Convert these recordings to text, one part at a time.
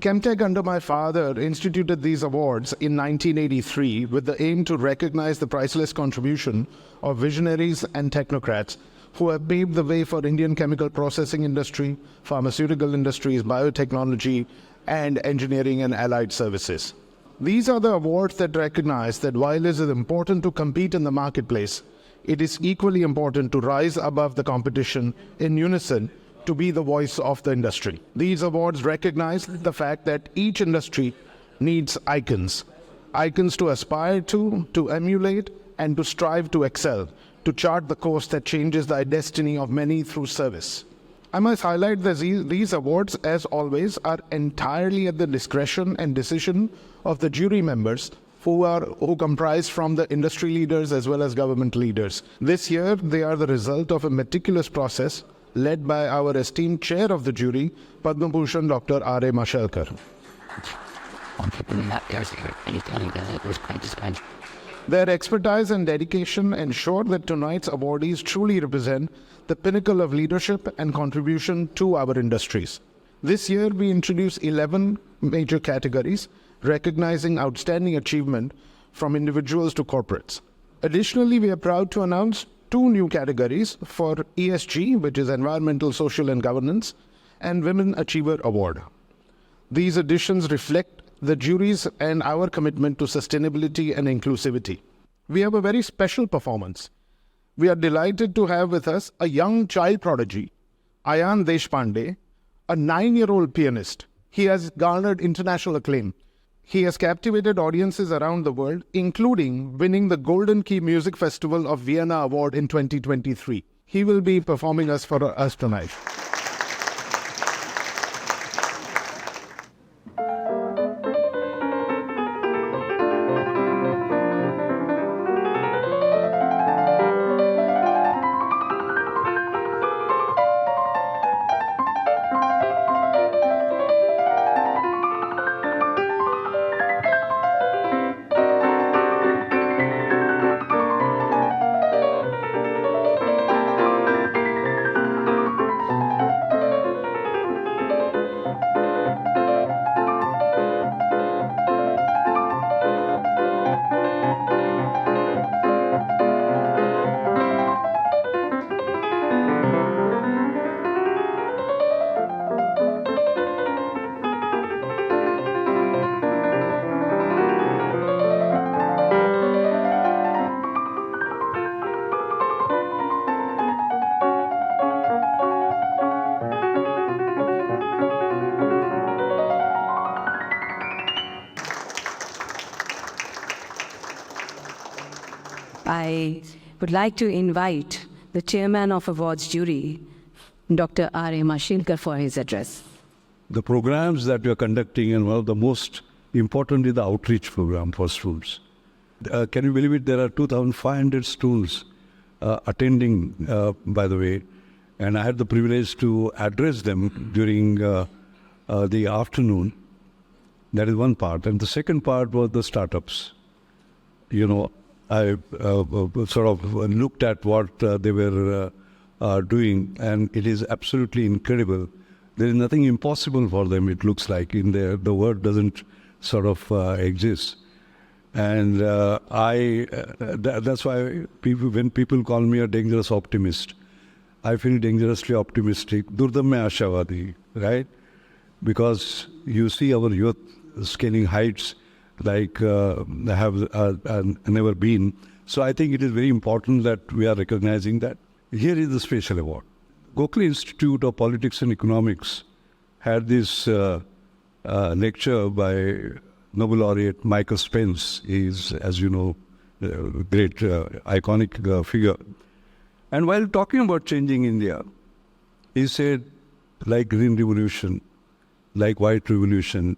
ChemTECH under my father instituted these awards in 1983 with the aim to recognize the priceless contribution of visionaries and technocrats who have paved the way for Indian chemical processing industry, pharmaceutical industries, biotechnology, and engineering and allied services. These are the awards that recognize that while it is important to compete in the marketplace, it is equally important to rise above the competition in unison to be the voice of the industry. These awards recognize the fact that each industry needs icons to aspire to emulate, and to strive to excel, to chart the course that changes the destiny of many through service. I must highlight that these awards, as always, are entirely at the discretion and decision of the jury members who comprise from the industry leaders as well as government leaders. This year, they are the result of a meticulous process led by our esteemed chair of the jury, Padma Bhushan Dr. R.A. Mashelkar. Their expertise and dedication ensure that tonight's awardees truly represent the pinnacle of leadership and contribution to our industries. This year, we introduced 11 major categories, recognizing outstanding achievement from individuals to corporates. Additionally, we are proud to announce 2 new categories for ESG, which is Environmental, Social and Governance, and Women Achiever Award. These additions reflect the jury's and our commitment to sustainability and inclusivity. We have a very special performance. We are delighted to have with us a young child prodigy, Ayan Deshpande, a 9-year-old pianist. He has garnered international acclaim. He has captivated audiences around the world, including winning the Golden Key Music Festival of Vienna Award in 2023. He will be performing for us tonight. I would like to invite the chairman of awards jury, Dr. R.A. Mashelkar, for his address. The programs that we are conducting, and one of the most important is the outreach program for schools. Can you believe it? There are 2,500 schools attending, by the way, and I had the privilege to address them during the afternoon. That is one part. And the second part was the startups. You know, I sort of looked at what they were doing, and it is absolutely incredible. There is nothing impossible for them, it looks like. In there, the word doesn't sort of exist. And that's why when people call me a dangerous optimist, I feel dangerously optimistic. Durdam mein ashawadi, right? Because you see our youth scaling heights like have never been. So I think it is very important that we are recognizing that. Here is the special award. Gokhale Institute of Politics and Economics had this lecture by Nobel laureate Michael Spence. He is, as you know, a great iconic figure. And while talking about changing India, he said, like Green Revolution, like White Revolution,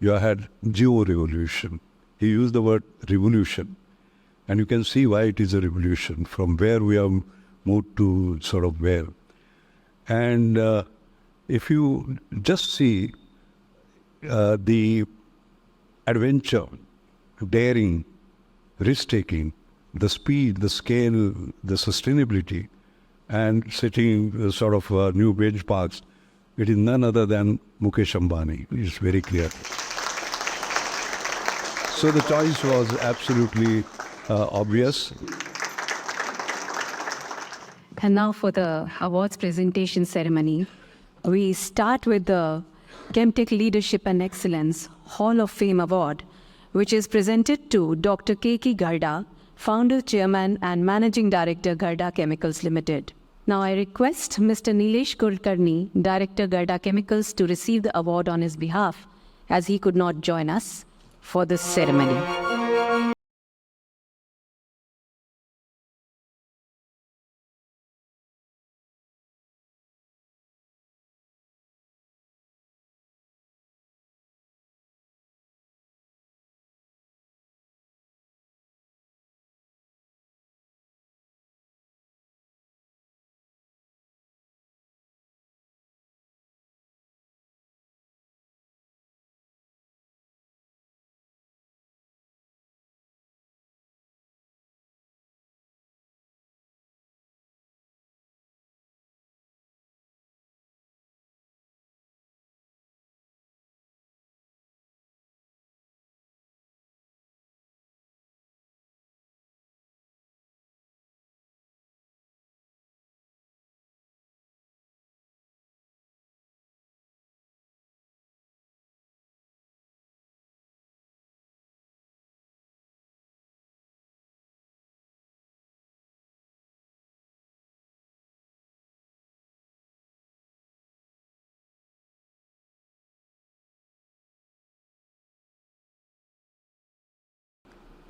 you had Geo-revolution. He used the word revolution. And you can see why it is a revolution, from where we have moved to sort of where. And if you just see the adventure, daring, risk-taking, the speed, the scale, the sustainability, and setting sort of new benchmarks, It is none other than Mukesh Ambani. It's very clear. So the choice was absolutely obvious. And now for the awards presentation ceremony, we start with the ChemTECH Leadership and Excellence Hall of Fame Award, which is presented to Dr. K.K. Garda, Founder, Chairman and Managing Director, Garda Chemicals Limited. Now I request Mr. Nilesh Kulkarni, Director, Garda Chemicals, to receive the award on his behalf, as he could not join us for this ceremony.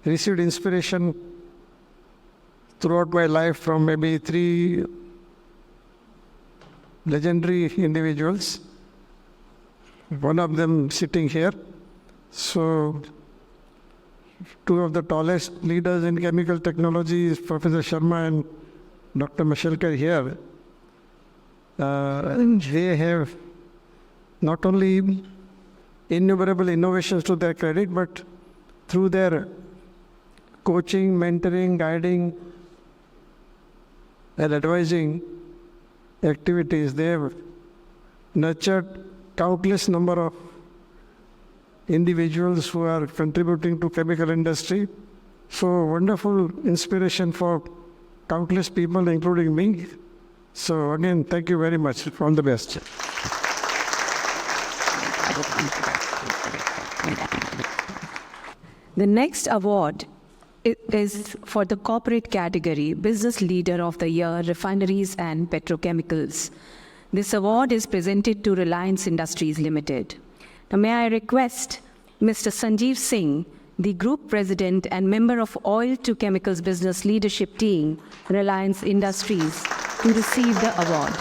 Received inspiration throughout my life from maybe three legendary individuals, one of them sitting here. So, two of the tallest leaders in chemical technology is Professor Sharma and Dr. Mashelkar here. They have not only innumerable innovations to their credit, but through their coaching, mentoring, guiding, and advising activities, they have nurtured countless number of individuals who are contributing to chemical industry. So wonderful inspiration for countless people, including me. So again, thank you very much. All the best. The next award is for the corporate category, Business Leader of the Year, Refineries and Petrochemicals. This award is presented to Reliance Industries Limited. Now may I request Mr. Sanjeev Singh, the Group President and member of Oil to Chemicals Business Leadership Team, Reliance Industries, to receive the award.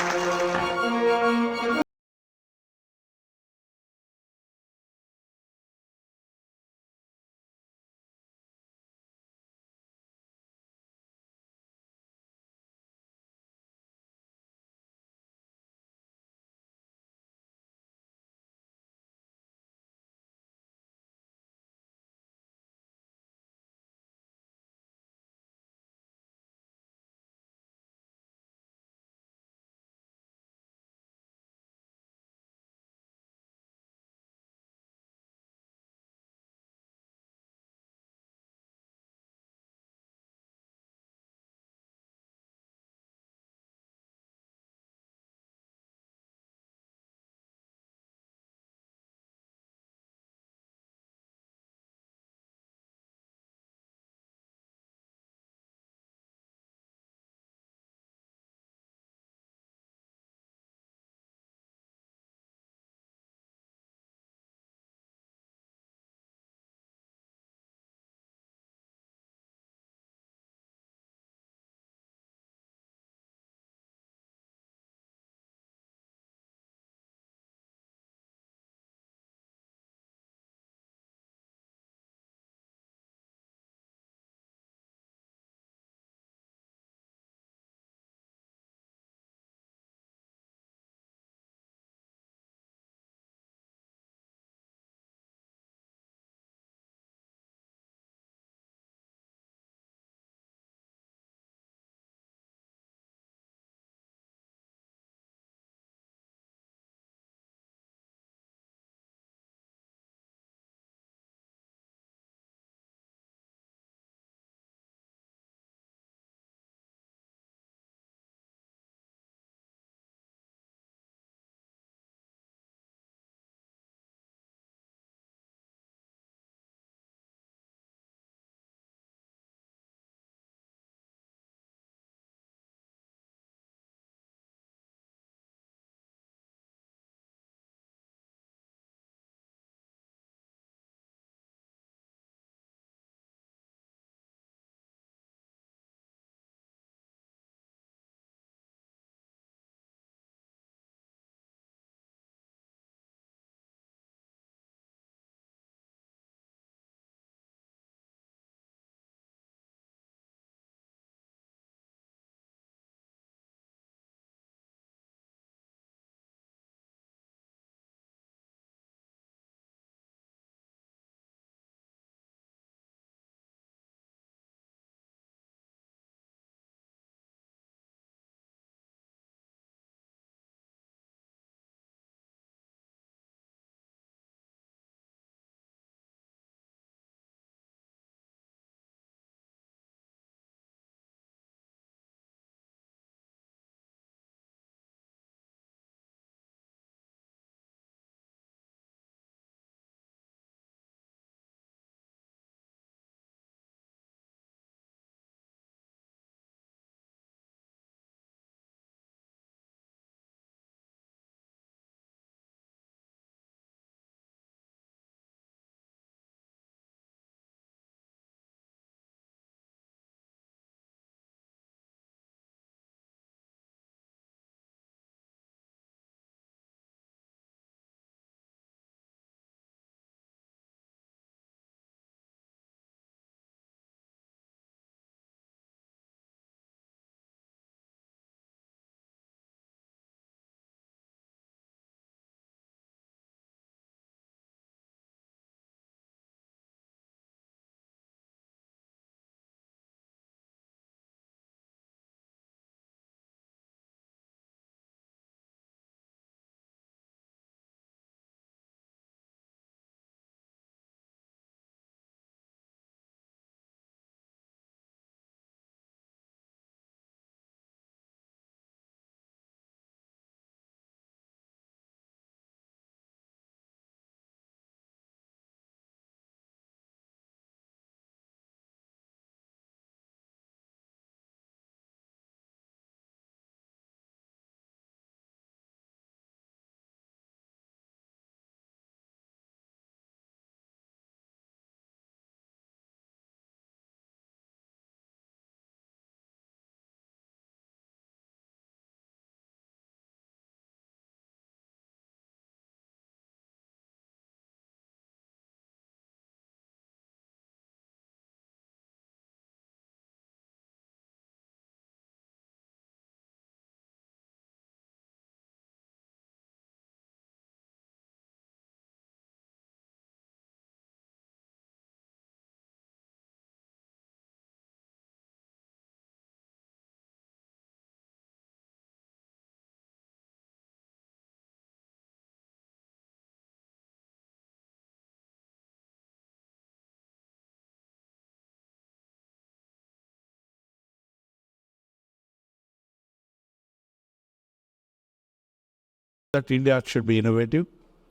that India should be innovative,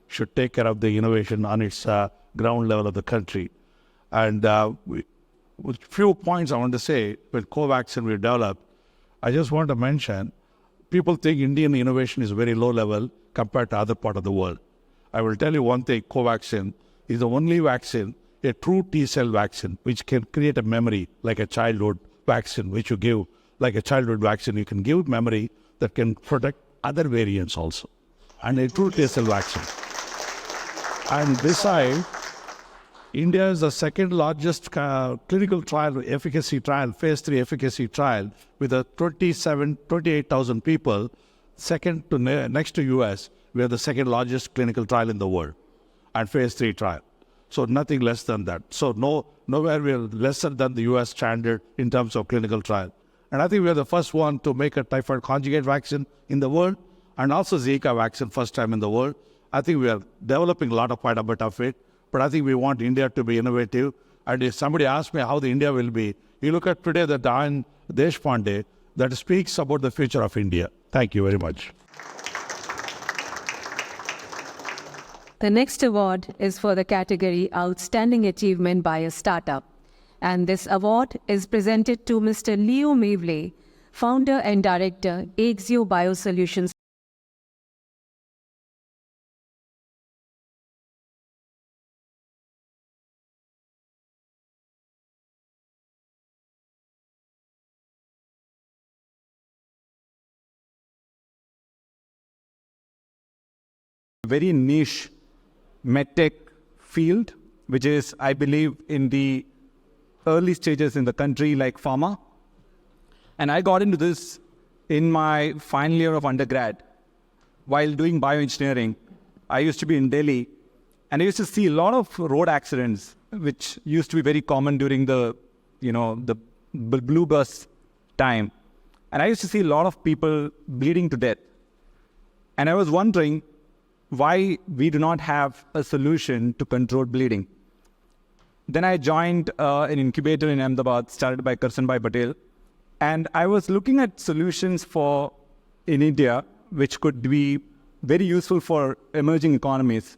should take care of the innovation on its ground level of the country. And with few points I want to say, with Covaxin we developed, I just want to mention, people think Indian innovation is very low level compared to other part of the world. I will tell you one thing, Covaxin is the only vaccine, a true T-cell vaccine, which can create a memory like a childhood vaccine, which you give like a childhood vaccine. You can give memory that can protect other variants also. And a true T-cell vaccine. And besides, India is the second largest clinical trial, efficacy trial, phase 3 efficacy trial with a 28,000 people, second to next to US. We are the second largest clinical trial in the world and phase 3 trial. So nothing less than that. So nowhere we are lesser than the US standard in terms of clinical trial. And I think we are the first one to make a typhoid conjugate vaccine in the world and also Zika vaccine first time in the world. I think we are developing a lot of quite a bit of it. But I think we want India to be innovative. And if somebody asks me how the India will be, you look at today the Dayan Deshpande that speaks about the future of India. Thank you very much. The next award is for the category Outstanding Achievement by a Startup. And this award is presented to Mr. Leo Mavley, founder and director, Axio Biosolutions. Very niche medtech field, which is, I believe, in the early stages in the country like pharma. And I got into this in my final year of undergrad. While doing bioengineering, I used to be in Delhi, and I used to see a lot of road accidents, which used to be very common during the blue bus time. And I used to see a lot of people bleeding to death. And I was wondering why we do not have a solution to control bleeding. Then I joined an incubator in Ahmedabad, started by Karsanbhai Patel. And I was looking at solutions in India, which could be very useful for emerging economies.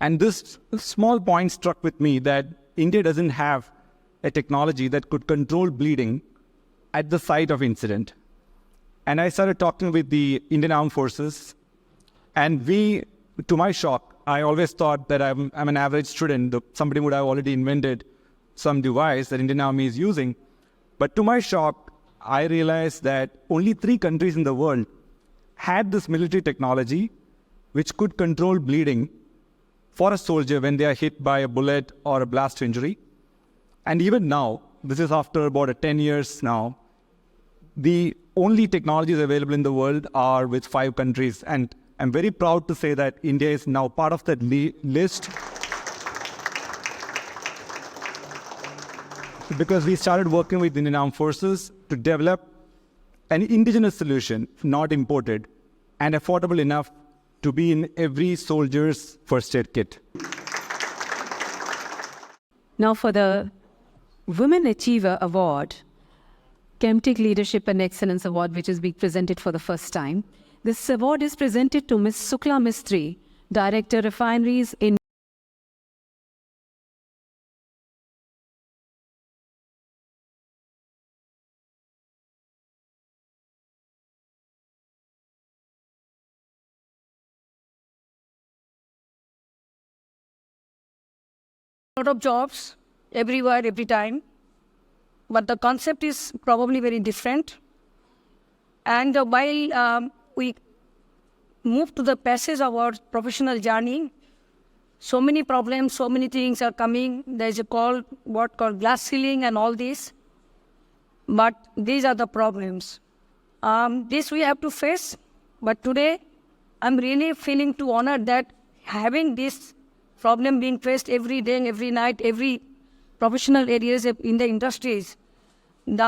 And this small point struck with me that India doesn't have a technology that could control bleeding at the site of incident. And I started talking with the Indian Armed Forces. And to my shock, I always thought that I'm an average student. Somebody would have already invented some device that Indian Army is using. But to my shock, I realized that only 3 countries in the world had this military technology which could control bleeding for a soldier when they are hit by a bullet or a blast injury. And even now, this is after about 10 years now, the only technologies available in the world are with 5 countries. And I'm very proud to say that India is now part of that list because we started working with the Indian Armed Forces to develop an indigenous solution, not imported, and affordable enough to be in every soldier's first aid kit. Now for the Women Achiever Award, ChemTECH Leadership and Excellence Award, which is being presented for the first time. This award is presented to Ms. Sukla Mistry, Director Refineries in lot of jobs everywhere, every time, but the concept is probably very different. And while we move to the passage of our professional journey, so many problems, so many things are coming. There's what called glass ceiling and all this. But these are the problems. This we have to face. But today, I'm really feeling too honored that having this problem being faced every day, every night, every professional areas in the industries,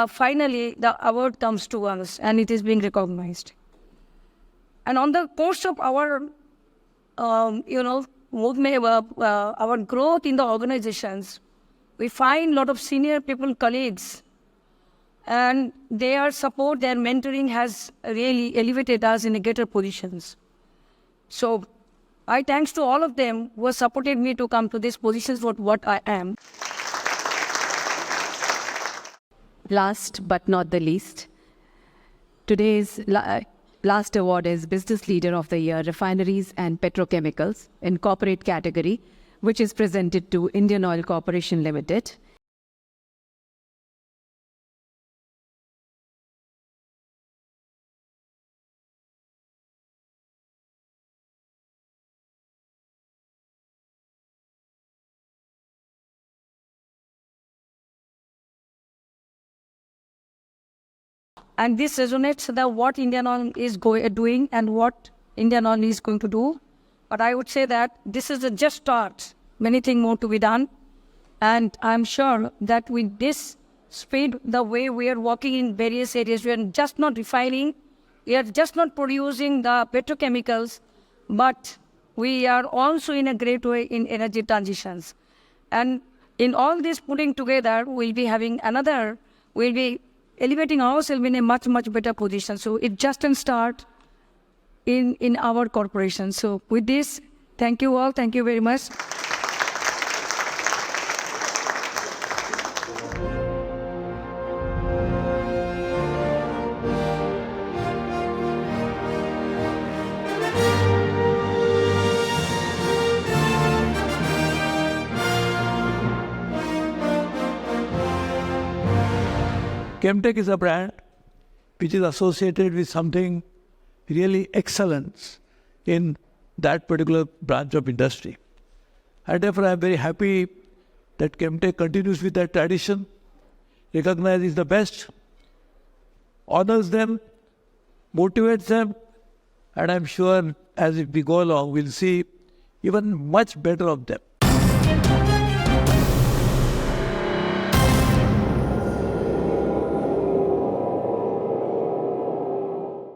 finally the award comes to us and it is being recognized. And on the course of our, movement, our growth in the organizations, we find a lot of senior people, colleagues, and their support, their mentoring has really elevated us in greater positions. So I thanks to all of them who have supported me to come to this position for what I am. Last but not the least, today's last award is Business Leader of the Year, Refineries and Petrochemicals in Corporate category, which is presented to Indian Oil Corporation Limited. And this resonates that what Indian Oil is doing and what Indian Oil is going to do. But I would say that this is a just start. Many things more to be done. And I'm sure that with this speed, the way we are working in various areas, we are just not refining, we are just not producing the petrochemicals, but we are also in a great way in energy transitions. And in all this putting together, we'll be elevating ourselves in a much, much better position. So it just can start in our corporation. So with this, thank you all. Thank you very much. ChemTECH is a brand which is associated with something really excellent in that particular branch of industry. And therefore, I am very happy that ChemTECH continues with that tradition, recognizes the best, honors them, motivates them, and I'm sure as we go along, we'll see even much better of them.